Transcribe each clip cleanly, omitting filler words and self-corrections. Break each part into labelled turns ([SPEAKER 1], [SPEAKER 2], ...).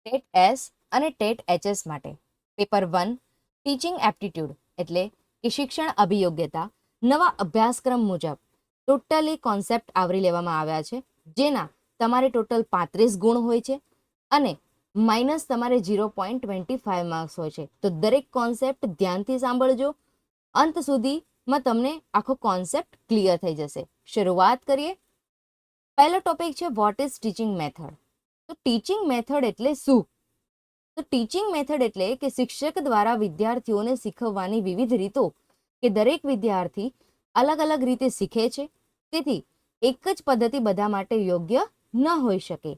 [SPEAKER 1] TET S અને TET HS માટે paper 1 teaching aptitude એટલે કે શિક્ષણ અભિયોગ્યતા નવા અભ્યાસક્રમ મુજબ ટોટલી કોન્સેપ્ટ આવરી લેવામાં આવ્યા છે, જેના તમારે ટોટલ 35 ગુણ હોય છે અને માઇનસ તમારે 0.25 માર્ક્સ હોય છે. તો દરેક કોન્સેપ્ટ ધ્યાનથી સાંભળજો, અંત સુધીમાં તમને આખો કોન્સેપ્ટ ક્લિયર થઈ જશે. શરૂઆત કરીએ. પહેલો ટોપિક છે વોટ ઇઝ ટીચિંગ મેથડ. તો ટીચિંગ મેથડ એટલે શું? તો ટીચિંગ મેથડ એટલે કે શિક્ષક દ્વારા વિદ્યાર્થીઓને શીખવવાની વિવિધ રીતો કે દરેક વિદ્યાર્થી અલગ અલગ રીતે શીખે છે, તેથી એક જ પદ્ધતિ બધા માટે યોગ્ય ન હોઈ શકે.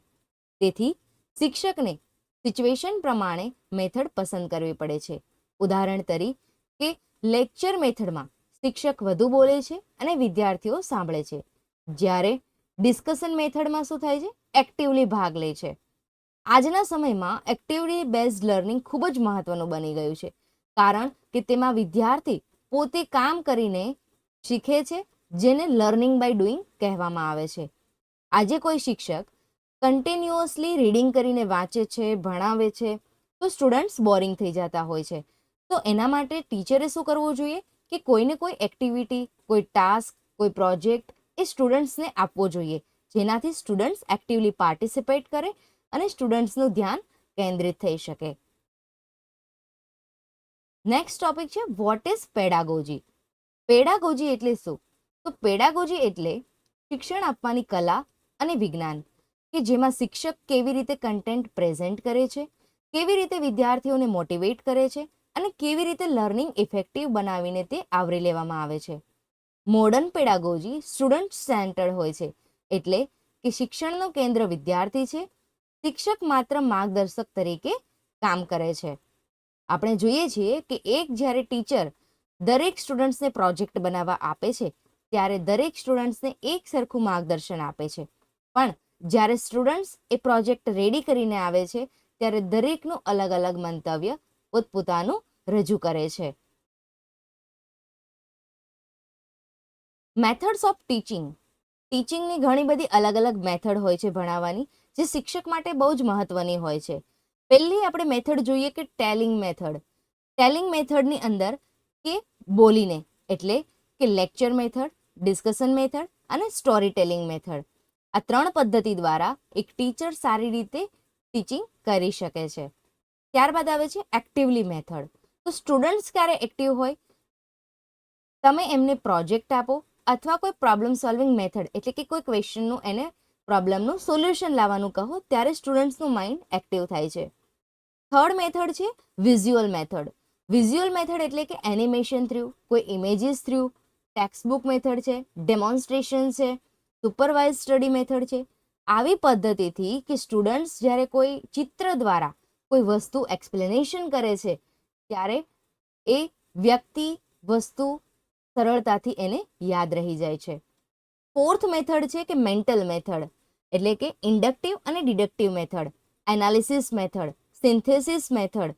[SPEAKER 1] તેથી શિક્ષકને સિચ્યુએશન પ્રમાણે મેથડ પસંદ કરવી પડે છે. ઉદાહરણ તરીકે લેક્ચર મેથડમાં શિક્ષક વધુ બોલે છે અને વિદ્યાર્થીઓ સાંભળે છે, જ્યારે ડિસ્કશન મેથડમાં શું થાય છે? એક્ટિવલી ભાગ લે છે. આજના સમયમાં એક્ટિવલી બેઝડ લર્નિંગ ખૂબ જ મહત્વનું બની ગયું છે, કારણ કે તેમાં વિદ્યાર્થી પોતે કામ કરીને શીખે છે, જેને લર્નિંગ બાય ડુઈંગ કહેવામાં આવે છે. આજે કોઈ શિક્ષક કન્ટિન્યુઅસલી રીડિંગ કરીને વાંચે છે, ભણાવે છે, તો સ્ટુડન્ટ્સ બોરિંગ થઈ જતા હોય છે. તો એના માટે ટીચરે શું કરવું જોઈએ કે કોઈને કોઈ એક્ટિવિટી, કોઈ ટાસ્ક, કોઈ પ્રોજેક્ટ એ સ્ટુડન્ટ્સને આપવો જોઈએ, જેનાથી સ્ટુડન્ટ્સ એક્ટિવલી પાર્ટિસિપેટ કરે અને સ્ટુડન્ટ્સનું ધ્યાન કેન્દ્રિત થઈ શકે. નેક્સ્ટ ટોપિક છે વોટ ઇઝ પેડાગોજી. પેડાગોજી એટલે શું? તો પેડાગોજી એટલે શિક્ષણ આપવાની કલા અને વિજ્ઞાન કે જેમાં શિક્ષક કેવી રીતે કન્ટેન્ટ પ્રેઝન્ટ કરે છે, કેવી રીતે વિદ્યાર્થીઓને મોટિવેટ કરે છે અને કેવી રીતે લર્નિંગ ઇફેક્ટિવ બનાવીને તે આવરી લેવામાં આવે છે. મોડર્ન પેડાગોજી સ્ટુડન્ટ સેન્ટર્ડ હોય છે, એટલે કે શિક્ષણનું કેન્દ્ર વિદ્યાર્થી છે, શિક્ષક માત્ર માર્ગદર્શક તરીકે કામ કરે છે. આપણે જોઈએ છીએ કે જ્યારે ટીચર દરેક સ્ટુડન્ટ્સને પ્રોજેક્ટ બનાવવા આપે છે, ત્યારે દરેક સ્ટુડન્ટ્સને એક સરખું માર્ગદર્શન આપે છે, પણ જ્યારે સ્ટુડન્ટ્સ એ પ્રોજેક્ટ રેડી કરીને આવે છે, ત્યારે દરેકનું અલગ અલગ મંતવ્ય પોતપોતાનું રજૂ કરે છે. Methods of teaching. ટીચિંગની ઘણી બધી અલગ અલગ મેથડ હોય છે ભણાવવાની, જે શિક્ષક માટે બહુ જ મહત્વની હોય છે. પહેલી આપણે મેથડ જોઈએ કે ટેલિંગ મેથડ. ટેલિંગ મેથડની અંદર કે બોલીને એટલે કે લેક્ચર મેથડ, ડિસ્કશન મેથડ અને સ્ટોરી ટેલિંગ મેથડ. આ 3 પદ્ધતિ દ્વારા એક ટીચર સારી રીતે ટીચિંગ કરી શકે છે. ત્યારબાદ આવે છે એક્ટિવલી મેથડ. તો સ્ટુડન્ટ્સ ક્યારે એક્ટિવ હોય? તમે એમને પ્રોજેક્ટ આપો અથવા કોઈ પ્રોબ્લેમ સોલ્વિંગ મેથડ એટલે કે કોઈ ક્વેશ્ચનનું એને પ્રોબ્લેમનું સોલ્યુશન લાવવાનું કહો, ત્યારે સ્ટુડન્ટ્સનું માઇન્ડ એક્ટિવ થાય છે. થર્ડ મેથડ છે વિઝ્યુઅલ મેથડ. વિઝ્યુઅલ મેથડ એટલે કે એનિમેશન થ્રુ, કોઈ ઇમેજીસ થ્રુ, ટેક્સ્ટબુક મેથડ છે, ડેમોન્સ્ટ્રેશન છે, સુપરવાઇઝ સ્ટડી મેથડ છે. આવી પદ્ધતિથી કે સ્ટુડન્ટ્સ જ્યારે કોઈ ચિત્ર દ્વારા કોઈ વસ્તુ એક્સપ્લેનેશન કરે છે, ત્યારે એ વ્યક્તિ, વસ્તુ સરળતાથી એને યાદ રહી જાય છે. ફોર્થ મેથડ છે કે મેન્ટલ મેથડ, એટલે કે ઇન્ડક્ટિવ અને deductive method, analysis method, synthesis method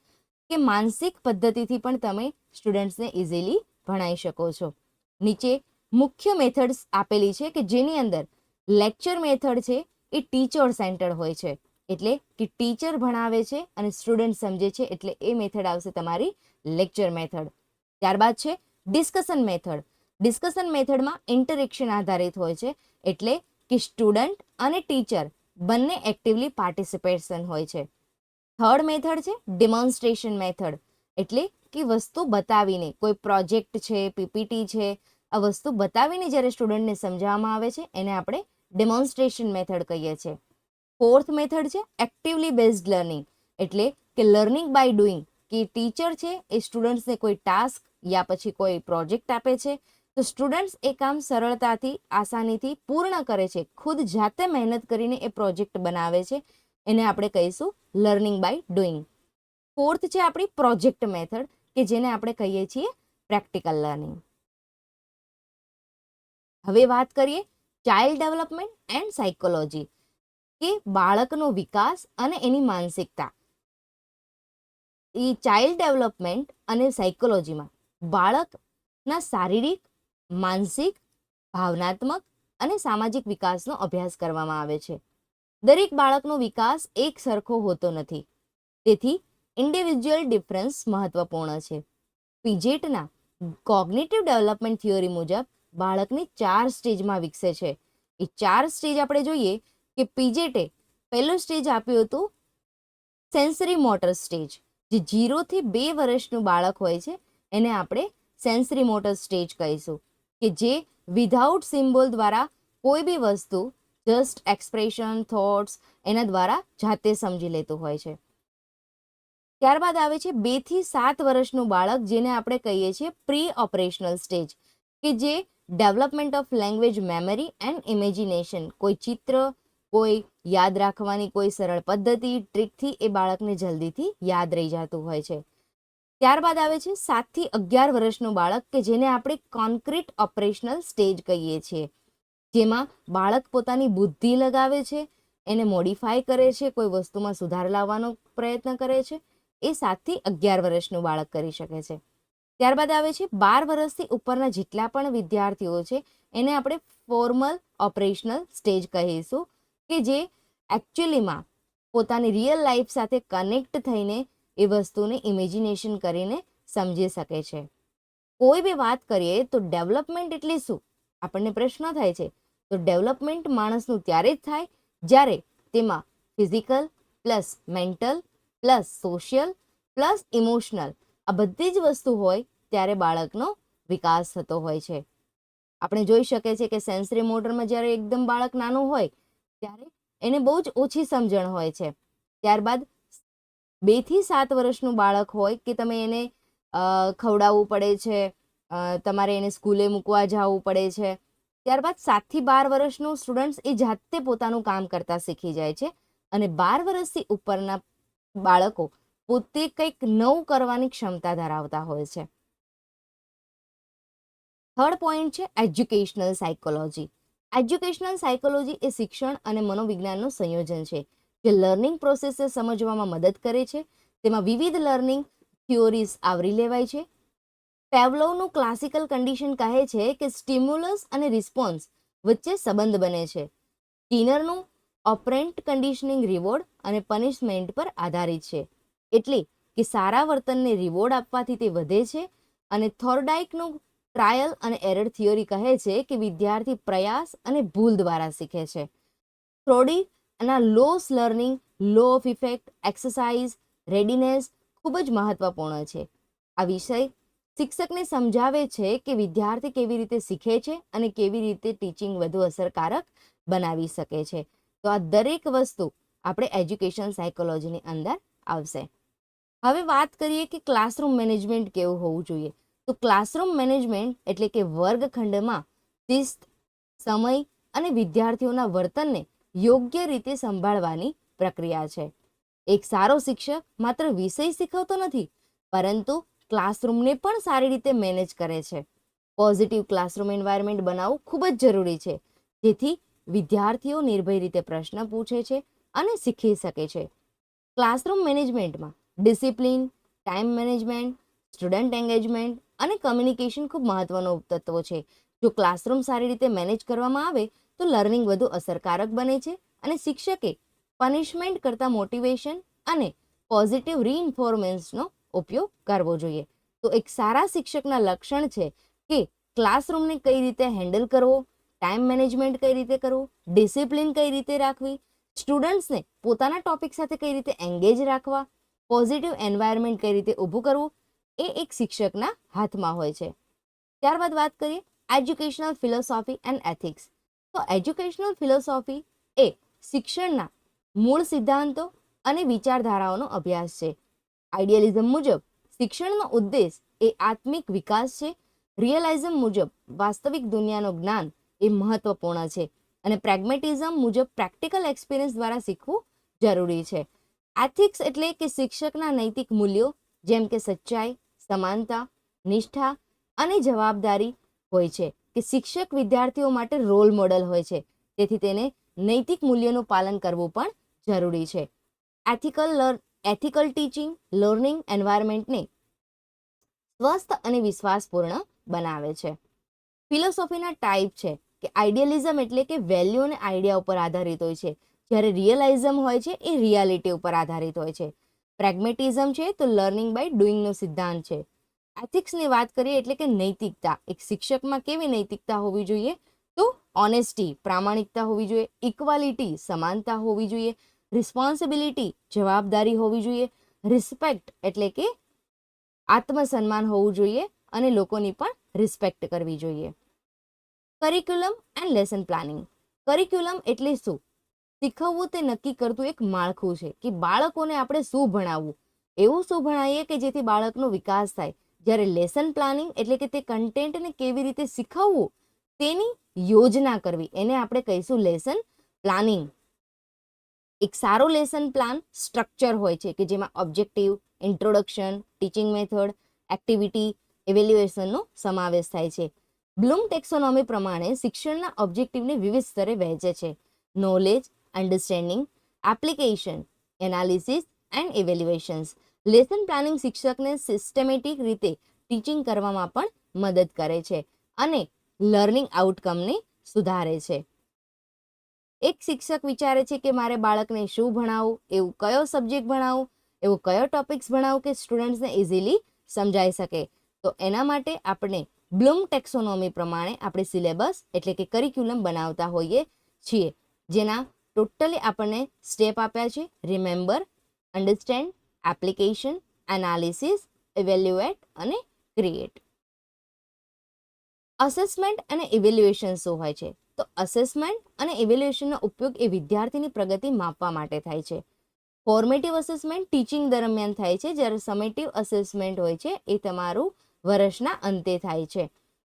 [SPEAKER 1] કે માનસિક પદ્ધતિથી પણ તમે સ્ટુડન્ટ્સને ઇઝીલી ભણાવી શકો છો. નીચે મુખ્ય મેથડ્સ આપેલી છે કે જેની અંદર લેક્ચર મેથડ છે એ ટીચર સેન્ટર્ડ હોય છે, એટલે કે ટીચર ભણાવે છે અને સ્ટુડન્ટ સમજે છે, એટલે એ મેથડ આવશે તમારી લેક્ચર મેથડ. ત્યારબાદ છે ડિસ્કશન મેથડ. ડિસ્કશન મેથડમાં ઇન્ટરેક્શન આધારિત હોય છે, એટલે કે સ્ટુડન્ટ અને ટીચર બંને એક્ટિવલી પાર્ટિસિપેશન હોય છે. થર્ડ મેથડ છે ડેમોન્સ્ટ્રેશન મેથડ, એટલે કે વસ્તુ બતાવીને, કોઈ પ્રોજેક્ટ છે, પીપીટી છે, આ વસ્તુ બતાવીને જ્યારે સ્ટુડન્ટને સમજાવવામાં આવે છે, એને આપણે ડેમોન્સ્ટ્રેશન મેથડ કહીએ છીએ. ફોર્થ મેથડ છે એક્ટિવલી બેઝડ લર્નિંગ, એટલે કે લર્નિંગ બાય ડુઈંગ, કે ટીચર છે એ સ્ટુડન્ટ્સને કોઈ ટાસ્ક યા પછી કોઈ પ્રોજેક્ટ આપે છે, તો સ્ટુડન્ટ્સ એ કામ સરળતાથી, આસાનીથી પૂર્ણ કરે છે, ખુદ જાતે મહેનત કરીને એ પ્રોજેક્ટ બનાવે છે, એને આપણે કહીશું લર્નિંગ બાય ડુઈંગ. ફોર્થ છે આપણી પ્રોજેક્ટ મેથડ, કે જેને આપણે કહીએ છીએ પ્રેક્ટિકલ લર્નિંગ. હવે વાત કરીએ ચાઇલ્ડ ડેવલપમેન્ટ એન્ડ સાયકોલોજી, કે બાળકનો વિકાસ અને એની માનસિકતા. એ ચાઇલ્ડ ડેવલપમેન્ટ અને સાયકોલોજીમાં બાળકના શારીરિક, માનસિક, ભાવનાત્મક અને સામાજિક વિકાસનો અભ્યાસ કરવામાં આવે છે. દરેક બાળકનો વિકાસ એક સરખો હોતો નથી. તેથી ઇન્ડિવિજ્યુઅલ ડિફરન્સ મહત્વપૂર્ણ છે. પીજેટના કોગ્નિટિવ ડેવલપમેન્ટ થિયોરી મુજબ બાળકની 4 સ્ટેજમાં વિકસે છે. એ 4 સ્ટેજ આપણે જોઈએ કે પીજેટે પહેલું સ્ટેજ આપ્યું હતું સેન્સરી મોટર સ્ટેજ. જે 0 થી 2 વર્ષનું બાળક હોય છે એને આપણે સેન્સરી મોટર સ્ટેજ કહીશું, કે જે વિધાઉટ સિમ્બોલ દ્વારા કોઈ બી વસ્તુ જસ્ટ એક્સપ્રેશન, થોટ્સ એના દ્વારા જાતે સમજી લેતું હોય છે. ત્યારબાદ આવે છે 2 થી 7 વર્ષનું બાળક, જેને આપણે કહીએ છીએ પ્રી ઓપરેશનલ સ્ટેજ, કે જે development of language, memory and imagination, કોઈ ચિત્ર, કોઈ યાદ રાખવાની કોઈ સરળ પદ્ધતિ, ટ્રીકથી એ બાળકને જલ્દીથી યાદ રહી જતું હોય છે. ત્યારબાદ આવે છે 7 થી 11 વર્ષનું બાળક, કે જેને આપણે કોન્ક્રીટ ઓપરેશનલ સ્ટેજ કહીએ છીએ, જેમાં બાળક પોતાની બુદ્ધિ લગાવે છે, એને મોડિફાય કરે છે, કોઈ વસ્તુમાં સુધાર લાવવાનો પ્રયત્ન કરે છે. એ 7 થી 11 વર્ષનું બાળક કરી શકે છે. ત્યારબાદ આવે છે 12 વર્ષથી ઉપરના જેટલા પણ વિદ્યાર્થીઓ છે એને આપણે ફોર્મલ ઓપરેશનલ સ્ટેજ કહીશું, કે જે એકચ્યુઅલીમાં પોતાની રિયલ લાઈફ સાથે કનેક્ટ થઈને એ વસ્તુને ઇમેજિનેશન કરીને સમજી શકે છે. કોઈ બી વાત કરીએ તો ડેવલપમેન્ટ એટલે શું, આપણને પ્રશ્ન થાય છે. તો ડેવલપમેન્ટ માણસનું ત્યારે જ થાય જ્યારે તેમાં physical plus mental plus social plus emotional આ બધી જ વસ્તુ હોય ત્યારે બાળકનો વિકાસ થતો હોય છે. આપણે જોઈ શકીએ છીએ કે સેન્સરી મોટરમાં જ્યારે એકદમ બાળક નાનું હોય ત્યારે એને બહુ જ ઓછી સમજણ હોય છે. ત્યારબાદ 2 થી 7 વર્ષનું બાળક હોય કે તમે એને ખવડાવવું પડે છે, તમારે એને સ્કૂલે મૂકવા જવું પડે છે. ત્યારબાદ 7 થી 12 વર્ષનું સ્ટુડન્ટ્સ એ જાતે પોતાનું કામ કરતા શીખી જાય છે, અને 12 વર્ષથી ઉપરના બાળકો પોતે કંઈક નવું કરવાની ક્ષમતા ધરાવતા હોય છે. થર્ડ પોઈન્ટ છે એજ્યુકેશનલ સાયકોલોજી. એજ્યુકેશનલ સાયકોલોજી એ શિક્ષણ અને મનોવિજ્ઞાનનું સંયોજન છે, જે લર્નિંગ પ્રોસેસને સમજવામાં મદદ કરે છે. તેમાં વિવિધ લર્નિંગ થિયોરીઝ આવરી લેવાય છે. પેવલોવનું ક્લાસિકલ કન્ડિશન કહે છે કે સ્ટિમ્યુલસ અને રિસ્પોન્સ વચ્ચે સંબંધ બને છે. સ્કિનરનું ઓપરેન્ટ કન્ડિશનિંગ રિવોર્ડ અને પનિશમેન્ટ પર આધારિત છે, એટલે કે સારા વર્તનને રિવોર્ડ આપવાથી તે વધે છે. અને થોર્ડાઇકનું ટ્રાયલ અને એરર થિયોરી કહે છે કે વિદ્યાર્થી પ્રયાસ અને ભૂલ દ્વારા શીખે છે. ફ્રોડીના laws learning, law of effect, exercise, readiness ખૂબ જ મહત્વપૂર્ણ છે. આ વિષય શિક્ષકને સમજાવે છે કે વિદ્યાર્થી કેવી રીતે શીખે છે અને કેવી રીતે ટીચિંગ વધુ અસરકારક બનાવી શકે છે. તો આ દરેક વસ્તુ આપણે એજ્યુકેશન સાયકોલોજીની અંદર આવશે. હવે વાત કરીએ કે ક્લાસરૂમ મેનેજમેન્ટ કેવું હોવું જોઈએ. તો ક્લાસરૂમ મેનેજમેન્ટ એટલે કે વર્ગખંડમાં શિસ્ત, સમય અને વિદ્યાર્થીઓના વર્તનને યોગ્ય રીતે સંભાળવાની પ્રક્રિયા છે. એક સારો શિક્ષક માત્ર વિષય શીખવતો નથી, પરંતુ ક્લાસરૂમને પણ સારી રીતે મેનેજ કરે છે. પોઝિટિવ ક્લાસરૂમ એન્વાયરમેન્ટ બનાવવું ખૂબ જ જરૂરી છે, જેથી વિદ્યાર્થીઓ નિર્ભય રીતે પ્રશ્ન પૂછે છે અને શીખી શકે છે. ક્લાસરૂમ મેનેજમેન્ટમાં discipline, time management, student engagement અને કમ્યુનિકેશન ખૂબ મહત્વનો તત્વો છે. જો ક્લાસરૂમ સારી રીતે મેનેજ કરવામાં આવે તો લર્નિંગ વધુ અસરકારક બને છે, અને શિક્ષકે પનિશમેન્ટ કરતાં મોટિવેશન અને પોઝિટિવ રીઇન્ફોર્મેશનનો ઉપયોગ કરવો જોઈએ. તો એક સારા શિક્ષકના લક્ષણ છે કે ક્લાસરૂમને કઈ રીતે હેન્ડલ કરવો, ટાઈમ મેનેજમેન્ટ કઈ રીતે કરવું, ડિસિપ્લિન કઈ રીતે રાખવી, સ્ટુડન્ટ્સને પોતાના ટોપિક સાથે કઈ રીતે એન્ગેજ રાખવા, પોઝિટિવ એન્વાયરમેન્ટ કઈ રીતે ઊભું કરવું, એ એક શિક્ષકના હાથમાં હોય છે. ત્યારબાદ વાત કરીએ એજ્યુકેશનલ ફિલોસોફી એન્ડ એથિક્સ. તો એજ્યુકેશનલ ફિલોસોફી એ શિક્ષણના મૂળ સિદ્ધાંતો અને વિચારધારાઓનો અભ્યાસ છે. આઈડિયલિઝમ મુજબ શિક્ષણનો ઉદ્દેશ એ આત્મિક વિકાસ છે. રિયલાઇઝમ મુજબ વાસ્તવિક દુનિયાનું જ્ઞાન એ મહત્વપૂર્ણ છે, અને પ્રેગ્મેટિઝમ મુજબ પ્રેક્ટિકલ એક્સપિરિયન્સ દ્વારા શીખવું જરૂરી છે. એથિક્સ એટલે કે શિક્ષકના નૈતિક મૂલ્યો, જેમ કે સચ્ચાઈ, સમાનતા, નિષ્ઠા અને જવાબદારી હોય છે. કે શિક્ષક વિદ્યાર્થીઓ માટે રોલ મોડલ હોય છે, તેથી તેને નૈતિક મૂલ્યોનું પાલન કરવું પણ જરૂરી છે. એથિકલ ટીચિંગ લર્નિંગ એન્વાયરમેન્ટને સ્વસ્થ અને વિશ્વાસપૂર્ણ બનાવે છે. ફિલોસોફીના ટાઈપ છે કે આઈડિયલિઝમ એટલે કે વેલ્યુ અને આઈડિયા ઉપર આધારિત હોય છે, જ્યારે રિયલાઇઝમ હોય છે એ રિયાલિટી ઉપર આધારિત હોય છે. પ્રેગ્મેટિઝમ છે તો લર્નિંગ બાય ડુઈંગનો સિદ્ધાંત છે. એથિક્સની વાત કરીએ એટલે કે નૈતિકતા. એક શિક્ષકમાં કેવી નૈતિકતા હોવી જોઈએ? તો ઓનેસ્ટી, પ્રામાણિકતા હોવી જોઈએ. ઇક્વાલિટી, સમાનતા હોવી જોઈએ. રિસ્પોન્સિબિલિટી, જવાબદારી હોવી જોઈએ. રિસ્પેક્ટ એટલે કે આત્મસન્માન હોવું જોઈએ અને લોકોની પણ રિસ્પેક્ટ કરવી જોઈએ. Curriculum and lesson planning. Curriculum એટલે શું? શીખવવું તે નક્કી કરતું એક માળખું છે કે બાળકોને આપણે શું ભણાવવું, એવું શું ભણાવીએ કે જેથી બાળકનો વિકાસ થાય. જ્યારે લેસન પ્લાનિંગ એટલે કે તે કન્ટેન્ટને કેવી રીતે શીખવવું તેની યોજના કરવી, એને આપણે કહીશું લેસન પ્લાનિંગ. એક સારો લેસન પ્લાન સ્ટ્રક્ચર હોય છે કે જેમાં objective, introduction, teaching method, activity, ઇવેલ્યુએશનનો સમાવેશ થાય છે. બ્લૂમ ટેક્સોનોમી પ્રમાણે શિક્ષણના ઓબ્જેક્ટિવને વિવિધ સ્તરે વહેંચે છે: knowledge, understanding, application, analysis and evaluations. Lesson planning શિક્ષકને સિસ્ટમેટિક રીતે ટીચિંગ કરવામાં પણ મદદ કરે છે અને લર્નિંગ આઉટકમને સુધારે છે. એક શિક્ષક વિચારે છે કે મારે બાળકને શું ભણાવવું, એવું કયો સબ્જેક્ટ ભણાવવું, એવો કયો ટોપિક્સ ભણાવવું કે સ્ટુડન્ટ્સને ઇઝીલી સમજાઈ શકે. તો એના માટે આપણે બ્લૂમ ટેક્સોનોમી પ્રમાણે આપણે સિલેબસ એટલે કે કરિક્યુલમ બનાવતા હોઈએ છીએ, જેના ટોટલી આપણને સ્ટેપ આપ્યા છે: remember, understand, application, analysis, evaluate અને ક્રિએટ. અસેસમેન્ટ અને ઇવેલ્યુએશન શું હોય છે? તો અસેસમેન્ટ અને ઇવેલ્યુએશનનો ઉપયોગ એ વિદ્યાર્થીની પ્રગતિ માપવા માટે થાય છે. ફોર્મેટિવ અસેસમેન્ટ ટીચિંગ દરમિયાન થાય છે, જ્યારે સમેટિવ અસેસમેન્ટ હોય છે એ તમારું વર્ષના અંતે થાય છે,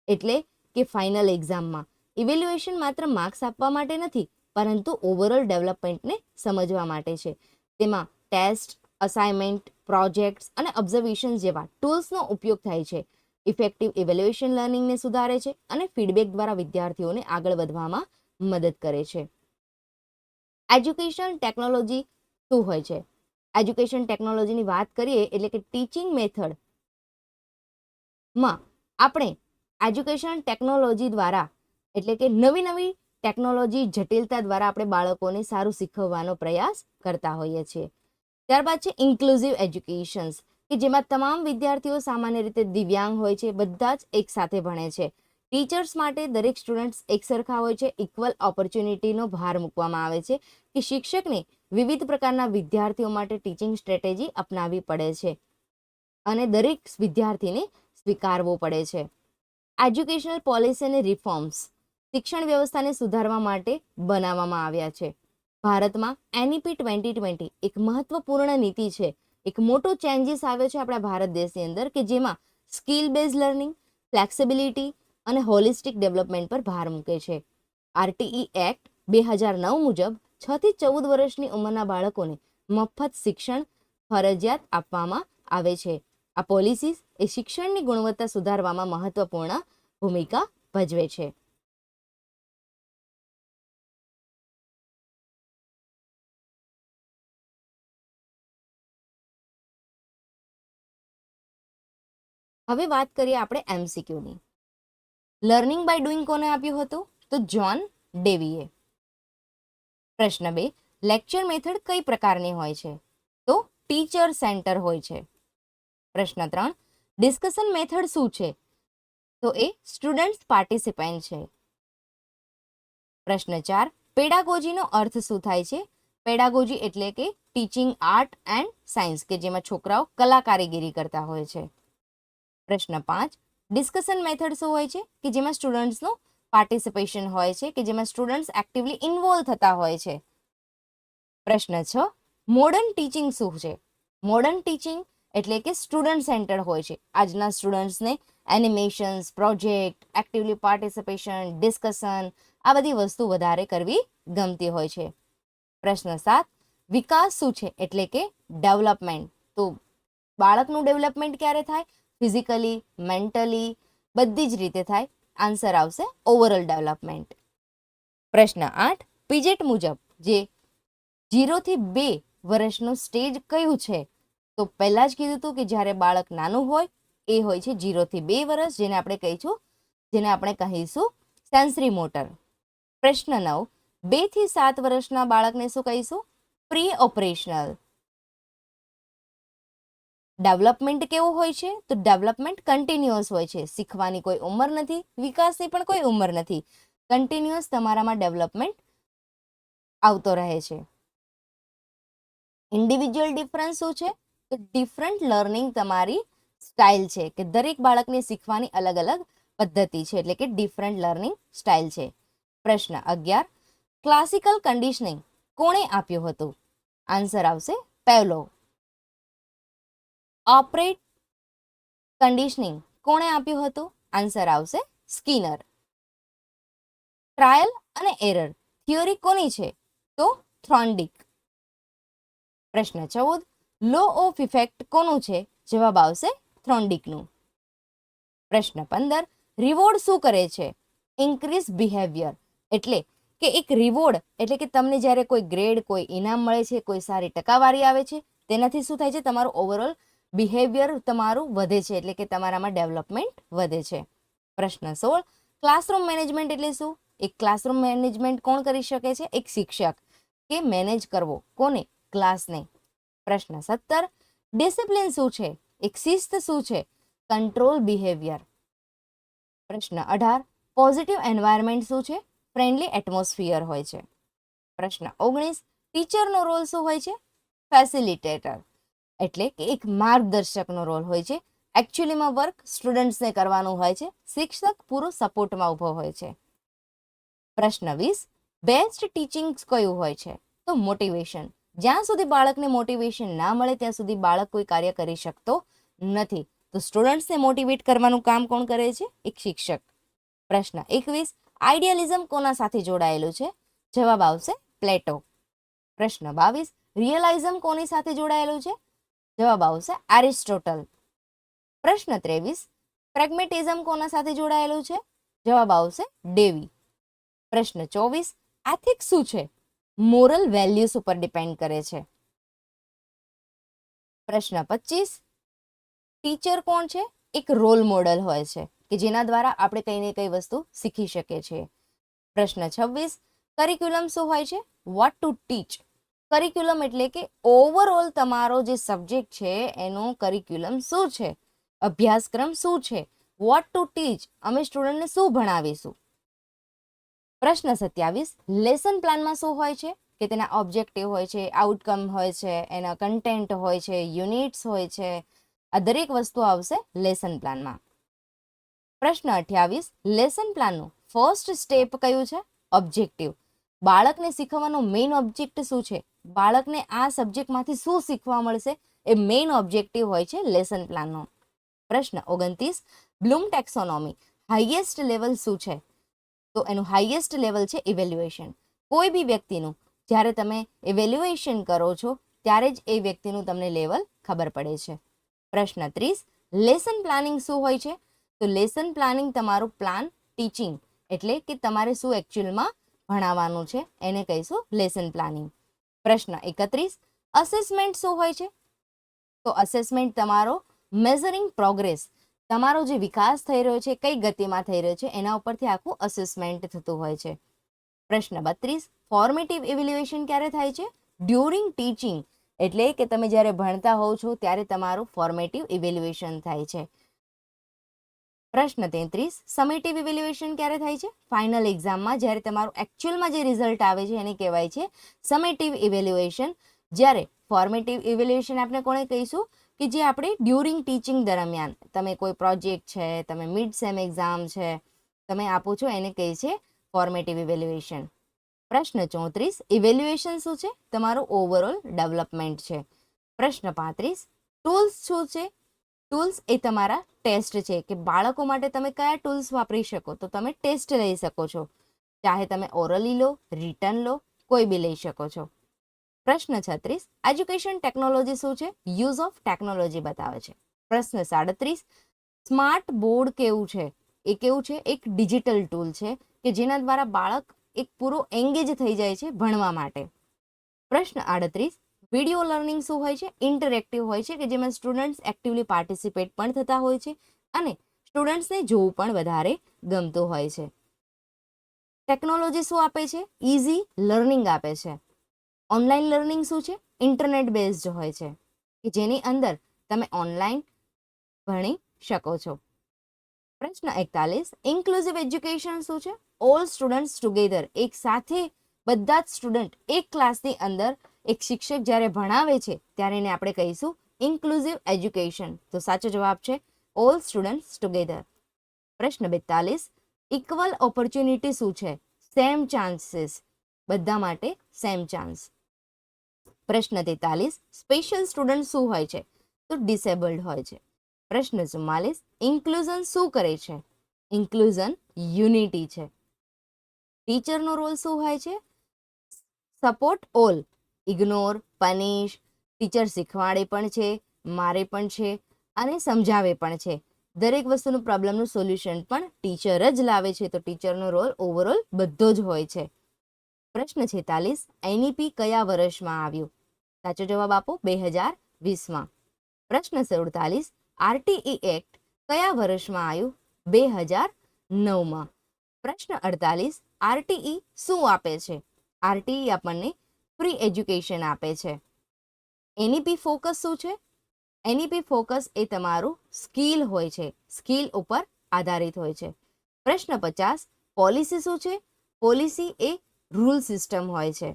[SPEAKER 1] એટલે કે ફાઇનલ એક્ઝામમાં. ઇવેલ્યુએશન માત્ર માર્ક્સ આપવા માટે નથી, પરંતુ ઓવરઓલ ડેવલપમેન્ટને સમજવા માટે છે. તેમાં ટેસ્ટ, અસાઇનમેન્ટ, પ્રોજેક્ટ્સ અને ઓબ્ઝર્વેશન જેવા ટૂલ્સનો ઉપયોગ થાય છે. ઇફેક્ટિવ ઇવેલ્યુએશન લર્નિંગને સુધારે છે અને ફીડબેક દ્વારા વિદ્યાર્થીઓને આગળ વધવામાં મદદ કરે છે. એજ્યુકેશન ટેકનોલોજી શું હોય છે? એજ્યુકેશન ટેકનોલોજીની વાત કરીએ એટલે કે ટીચિંગ મેથડમાં આપણે એજ્યુકેશન ટેકનોલોજી દ્વારા એટલે કે નવી નવી ટેકનોલોજી જટિલતા દ્વારા આપણે બાળકોને સારું શીખવવાનો પ્રયાસ કરતા હોઈએ છીએ. ત્યારબાદ છે ઇન્ક્લુઝિવ એજ્યુકેશન્સ, કે જેમાં તમામ વિદ્યાર્થીઓ સામાન્ય રીતે દિવ્યાંગ હોય છે, બધા જ એક સાથે ભણે છે. ટીચર્સ માટે દરેક સ્ટુડન્ટ્સ એક સરખા હોય છે. ઇક્વલ ઓપોર્ચ્યુનિટીનો ભાર મૂકવામાં આવે છે કે શિક્ષકને વિવિધ પ્રકારના વિદ્યાર્થીઓ માટે ટીચિંગ સ્ટ્રેટેજી અપનાવવી પડે છે અને દરેક વિદ્યાર્થીને સ્વીકારવો પડે છે. એજ્યુકેશનલ પોલિસી અને રિફોર્મ્સ શિક્ષણ વ્યવસ્થાને સુધારવા માટે બનાવવામાં આવ્યા છે. ભારતમાં એનઈપી 2020 એક મહત્વપૂર્ણ નીતિ છે. એક મોટો ચેન્જીસ આવ્યો છે આપણા ભારત દેશની અંદર કે જેમાં સ્કિલ બેઝ લર્નિંગ, ફ્લેક્સિબિલિટી અને હોલિસ્ટિક ડેવલપમેન્ટ પર ભાર મૂકે છે. આરટીઈ એક્ટ 2009 મુજબ 6 થી 14 વર્ષની ઉંમરના બાળકોને મફત શિક્ષણ ફરજિયાત આપવામાં આવે છે. આ પોલિસીસ એ શિક્ષણની ગુણવત્તા સુધારવામાં મહત્વપૂર્ણ ભૂમિકા ભજવે છે. હવે વાત કરીએ આપણે એમસીક્યુની. લર્નિંગ બાય ડુઈંગ કોને આપ્યું હતું? તો જ્હોન ડેવીએ. પ્રશ્ન 2, લેક્ચર મેથડ કઈ પ્રકારની હોય છે? તો ટીચર સેન્ટર હોય છે. પ્રશ્ન 3, ડિસ્કશન મેથડ શું છે? તો એ સ્ટુડન્ટ પાર્ટિસિપેન્ટ છે. પ્રશ્ન 4, પેડાગોજીનો અર્થ શું થાય છે? પેડાગોજી એટલે કે ટીચિંગ આર્ટ એન્ડ સાયન્સ, કે જેમાં છોકરાઓ કલા કારીગીરી કરતા હોય છે. પ્રશ્ન 5, ડિસ્કશન મેથડ શું હોય છે? કે જેમાં સ્ટુડન્ટ્સનો પાર્ટિસિપેશન હોય છે, કે જેમાં સ્ટુડન્ટ્સ એક્ટિવલી ઇન્વોલ્વ થતા હોય છે. પ્રશ્ન 6, મોડર્ન ટીચિંગ શું છે? મોડર્ન ટીચિંગ એટલે કે સ્ટુડન્ટ સેન્ટર હોય છે. આજના સ્ટુડન્ટ્સને animations, project, actively participation, discussion આ બધી વસ્તુ વધારે કરવી ગમતી હોય છે. પ્રશ્ન 7, વિકાસ શું છે? એટલે કે ડેવલપમેન્ટ. તો બાળકનું ડેવલપમેન્ટ ક્યારે થાય? ફિઝિકલી, મેન્ટલી બધી જ રીતે થાય. આન્સર આવશે ઓવરઓલ ડેવલપમેન્ટ. પ્રશ્ન 8, પીજેટ મુજબ જે 0 થી 2 વર્ષનું સ્ટેજ કયું છે? તો પહેલા જ કીધું હતું કે જ્યારે બાળક નાનું હોય એ હોય છે 0 થી 2 વર્ષ, જેને આપણે કહીશું સેન્સરી મોટર. પ્રશ્ન 9, 2 થી 7 વર્ષના બાળકને શું કહીશું? Pre operational. ડેવલપમેન્ટ કેવું હોય છે? તો ડેવલપમેન્ટ કન્ટિન્યુઅસ હોય છે. શીખવાની કોઈ ઉંમર નથી, વિકાસની પણ કોઈ ઉંમર નથી. કન્ટિન્યુઅસ તમારામાં ડેવલપમેન્ટ આવતો રહે છે. ઇન્ડિવિજ્યુઅલ ડિફરન્સ શું છે? તો ડિફરન્ટ લર્નિંગ તમારી સ્ટાઇલ છે, કે દરેક બાળકને શીખવાની અલગ અલગ પદ્ધતિ છે, એટલે કે ડિફરન્ટ લર્નિંગ સ્ટાઇલ છે. પ્રશ્ન 11, ક્લાસિકલ કન્ડિશનિંગ કોણે આપ્યું હતું? આન્સર આવશે પેવલોવ. ઓપરેટ કન્ડિશનિંગ કોણે આપ્યું હતું? આન્સર આવશે સ્કિનર. ટ્રાયલ અને એરર થિયોરી કોની છે? તો થ્રોન્ડિક. પ્રશ્ન 14, લો ઓફ ઇફેક્ટ કોનું છે? જવાબ આવશે થ્રોન્ડિકનું. પ્રશ્ન 15, રિવોર્ડ શું કરે છે? Increase behaviour. એટલે કે એક રિવોર્ડ એટલે કે તમને જ્યારે કોઈ ગ્રેડ, કોઈ ઇનામ મળે છે, કોઈ સારી ટકાવારી આવે છે, તેનાથી શું થાય છે? તમારું ઓવરઓલ બિહેવિયર તમારું વધે છે, એટલે કે તમારામાં ડેવલપમેન્ટ વધે છે. પ્રશ્ન 16, ક્લાસરૂમ મેનેજમેન્ટ એટલે શું? એક ક્લાસરૂમ મેનેજમેન્ટ કોણ કરી શકે છે? એક શિક્ષક, કે મેનેજ કરવો કોને? ક્લાસને. પ્રશ્ન 17, ડિસિપ્લિન શું છે? એક શિસ્ત શું છે? Control behaviour. પ્રશ્ન 18, પોઝિટિવ એન્વાયરમેન્ટ શું છે? ફ્રેન્ડલી એટમોસ્ફિયર હોય છે. પ્રશ્ન 19, ટીચરનો રોલ શું હોય છે? ફેસિલિટેટર, એટલે કે એક માર્ગદર્શકનો રોલ હોય છે. એકચ્યુઅલીમાં વર્ક સ્ટુડન્ટ્સને કરવાનું હોય છે, શિક્ષક પૂરો સપોર્ટમાં ઊભો હોય છે. પ્રશ્ન 20, બેસ્ટ ટીચિંગ કયું હોય છે? તો મોટિવેશન. જ્યાં સુધી બાળકને મોટિવેશન ના મળે ત્યાં સુધી બાળક કોઈ કાર્ય કરી શકતો નથી. તો સ્ટુડન્ટ્સને મોટિવેટ કરવાનું કામ કોણ કરે છે? એક શિક્ષક. પ્રશ્ન 21, આઈડિયાલિઝમ કોના સાથે જોડાયેલું છે? જવાબ આવશે પ્લેટો. પ્રશ્ન 22, રિયલાઇઝમ કોની સાથે જોડાયેલું છે? જવાબ આવશે એરિસ્ટોટલ. પ્રશ્ન 23, પ્રેગ્મેટિઝમ કોના સાથે જોડાયેલું છે? જવાબ આવશે ડેવી. પ્રશ્ન 24, એથિક્સ શું છે? મોરલ વેલ્યુઝ ઉપર ડિપેન્ડ કરે છે. પ્રશ્ન 25, ટીચર કોણ છે? એક રોલ મોડલ હોય છે, કે જેના દ્વારા આપણે કંઈ ને કંઈ વસ્તુ શીખી શકીએ છીએ. પ્રશ્ન 26, કરિક્યુલમ શું હોય છે? Vote to teach. કરિક્યુલમ એટલે કે ઓવરઓલ તમારો જે સબ્જેક્ટ છે એનો કરિક્યુલમ શું છે? અભ્યાસક્રમ શું છે? વોટ ટુ ટીચ, અમે સ્ટુડન્ટને શું ભણાવીશું. પ્રશ્ન 27, લેસન પ્લાનમાં શું હોય છે? કે તેના ઓબ્જેક્ટિવ હોય છે, આઉટકમ હોય છે, એના કન્ટેન્ટ હોય છે, યુનિટ્સ હોય છે. આ દરેક વસ્તુ આવશે લેસન પ્લાનમાં. પ્રશ્ન 28, લેસન પ્લાનનું ફર્સ્ટ સ્ટેપ કયું છે? ઓબ્જેક્ટિવ. બાળકને શીખવવાનો મેઇન ઓબ્જેક્ટ શું છે? બાળકને આ સબ્જેક્ટમાંથી શું શીખવા મળશે? એ મેઇન ઓબ્જેક્ટિવ હોય છે લેસન પ્લાનનો. પ્રશ્ન 29, બ્લૂમ ટેક્સોનોમી હાઈએસ્ટ લેવલ શું છે? તો એનું હાઈએસ્ટ લેવલ છે ઇવેલ્યુએશન. કોઈ બી વ્યક્તિનું જ્યારે તમે ઇવેલ્યુએશન કરો છો ત્યારે જ એ વ્યક્તિનું તમને લેવલ ખબર પડે છે. પ્રશ્ન 30, લેસન પ્લાનિંગ શું હોય છે? તો લેસન પ્લાનિંગ તમારું પ્લાન ટીચિંગ, એટલે કે તમારે શું એકચ્યુઅલમાં ભણાવવાનું છે એને કહીશું લેસન પ્લાનિંગ. પ્રશ્ન 31, અસેસમેન્ટ શું હોય છે? તો અસેસમેન્ટ તમારો મેઝરિંગ પ્રોગ્રેસ, તમારો જે વિકાસ થઈ રહ્યો છે, કઈ ગતિમાં થઈ રહ્યો છે, એના ઉપરથી આખું અસેસમેન્ટ થતું હોય છે. પ્રશ્ન 32, ફોર્મેટિવ ઇવેલ્યુએશન ક્યારે થાય છે? ડ્યુરિંગ ટીચિંગ, એટલે કે તમે જ્યારે ભણતા હોવ છો ત્યારે તમારું ફોર્મેટિવ ઇવેલ્યુએશન થાય છે. પ્રશ્ન 33, સમેટિવ ઇવેલ્યુએશન ક્યારે થાય છે? ફાઇનલ એક્ઝામમાં જ્યારે તમારું એકચ્યુઅલમાં જે રિઝલ્ટ આવે છે એને કહેવાય છે સમેટિવ ઇવેલ્યુએશન. જ્યારે ફોર્મેટિવ ઇવેલ્યુએશન આપણે કોને કહીશું? કે જે આપણે ડ્યુરિંગ ટીચિંગ દરમિયાન તમે કોઈ પ્રોજેક્ટ છે, તમે મિડ સેમ એક્ઝામ છે, તમે આપો છો, એને કહે છે ફોર્મેટિવ ઇવેલ્યુએશન. પ્રશ્ન 34, ઇવેલ્યુએશન શું છે? તમારું ઓવરઓલ ડેવલપમેન્ટ છે. પ્રશ્ન 35, ટૂલ્સ શું છે? ટૂલ્સ એ તમારા ટેસ્ટ છે, કે બાળકો માટે તમે કયા ટૂલ્સ વાપરી શકો? તો તમે ટેસ્ટ લઈ શકો છો, ચાહે તમે ઓરલી લો, રિટન લો, કોઈ બી લઈ શકો છો. પ્રશ્ન 36, એજ્યુકેશન ટેકનોલોજી શું છે? યુઝ ઓફ ટેકનોલોજી બતાવે છે. પ્રશ્ન 37, સ્માર્ટ બોર્ડ કેવું છે? એ કેવું છે? એક ડિજિટલ ટૂલ છે કે જેના દ્વારા બાળક એક પૂરો એંગેજ થઈ જાય છે ભણવા માટે. પ્રશ્ન 38, વિડીયો લર્નિંગ શું હોય છે? ઇન્ટરેક્ટિવ હોય છે, કે જેમાં સ્ટુડન્ટ્સ એક્ટિવલી પાર્ટિસિપેટ પણ થતા હોય છે અને સ્ટુડન્ટ્સને જોવું પણ વધારે ગમતું હોય છે. ટેકનોલોજી શું આપે છે? ઇઝી લર્નિંગ આપે છે. ઓનલાઈન લર્નિંગ શું છે? ઇન્ટરનેટ બેઝડ હોય છે, કે જેની અંદર તમે ઓનલાઈન ભણી શકો છો. પ્રશ્ન 41, ઇન્ક્લુઝિવ એજ્યુકેશન શું છે? ઓલ સ્ટુડન્ટ્સ ટુગેધર, એક સાથે બધા જ સ્ટુડન્ટ એક ક્લાસની અંદર એક શિક્ષક જ્યારે ભણાવે છે ત્યારે એને આપણે કહીશું ઇન્ક્લુઝિવ એજ્યુકેશન. તો સાચો જવાબ છે ઓલ સ્ટુડન્ટ્સ ટુગેધર. પ્રશ્ન 42, ઇક્વલ ઓપોર્ચ્યુનિટી શું છે? સેમ ચાન્સીસ, બધા માટે સેમ ચાન્સ. પ્રશ્ન 43, સ્પેશિયલ સ્ટુડન્ટ શું હોય છે? તો ડિસેબલ્ડ હોય છે. પ્રશ્ન 44, ઇન્ક્લુઝન શું કરે છે? ઇન્ક્લુઝન યુનિટી છે. ટીચરનો રોલ શું હોય છે? Support all, ignore, પનિશ. ટીચર શીખવાડે પણ છે, મારે પણ છે અને સમજાવે પણ છે. દરેક વસ્તુનું પ્રોબ્લેમનું સોલ્યુશન પણ ટીચર જ લાવે છે. તો ટીચરનો રોલ ઓવરઓલ બધો જ હોય છે. પ્રશ્ન 46, એનઈપી કયા વર્ષમાં આવ્યું? સાચો જવાબ આપો 2020માં. પ્રશ્ન 47, આરટીઈ એક્ટ કયા વર્ષમાં આવ્યું? 2009માં. પ્રશ્ન 48, આરટીઈ શું આપે છે? આરટીઈ આપણને ફ્રી એજ્યુકેશન આપે છે. એનઈપી ફોકસ શું છે? એનઈપી ફોકસ એ તમારું સ્કિલ હોય છે, સ્કિલ ઉપર આધારિત હોય છે. પ્રશ્ન 50, પોલિસી શું છે? પોલિસી એ રૂલ સિસ્ટમ હોય છે.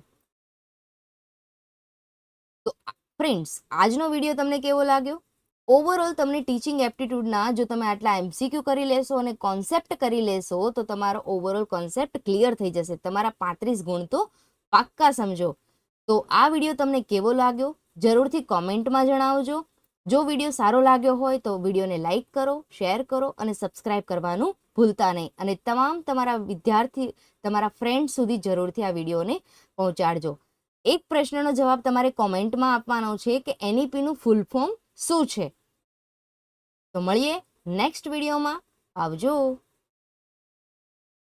[SPEAKER 1] તો ફ્રેન્ડ્સ, આજનો વિડીયો તમને કેવો લાગ્યો? ઓવરઓલ તમને ટીચિંગ એપ્ટિટ્યૂડના જો તમે આટલા એમસીક્યુ કરી લેશો અને કોન્સેપ્ટ કરી લેશો તો તમારો ઓવરઓલ કોન્સેપ્ટ ક્લિયર થઈ જશે. તમારા 35 ગુણ તો પાક્કા સમજો. તો આ વિડીયો તમને કેવો લાગ્યો જરૂરથી કોમેન્ટમાં જણાવજો. જો વિડીયો સારો લાગ્યો હોય તો વિડીયોને લાઇક કરો, શેર કરો અને સબસ્ક્રાઇબ કરવાનું ભૂલતા નહીં. અને તમારા વિદ્યાર્થી, તમારા ફ્રેન્ડ સુધી જરૂરથી આ વિડીયોને પહોંચાડજો. એક પ્રશ્નનો જવાબ તમારે કોમેન્ટમાં આપવાનો છે કે એનઈપીનું ફૂલ ફોર્મ શું છે. તો મળીએ નેક્સ્ટ વિડીયોમાં. આવજો.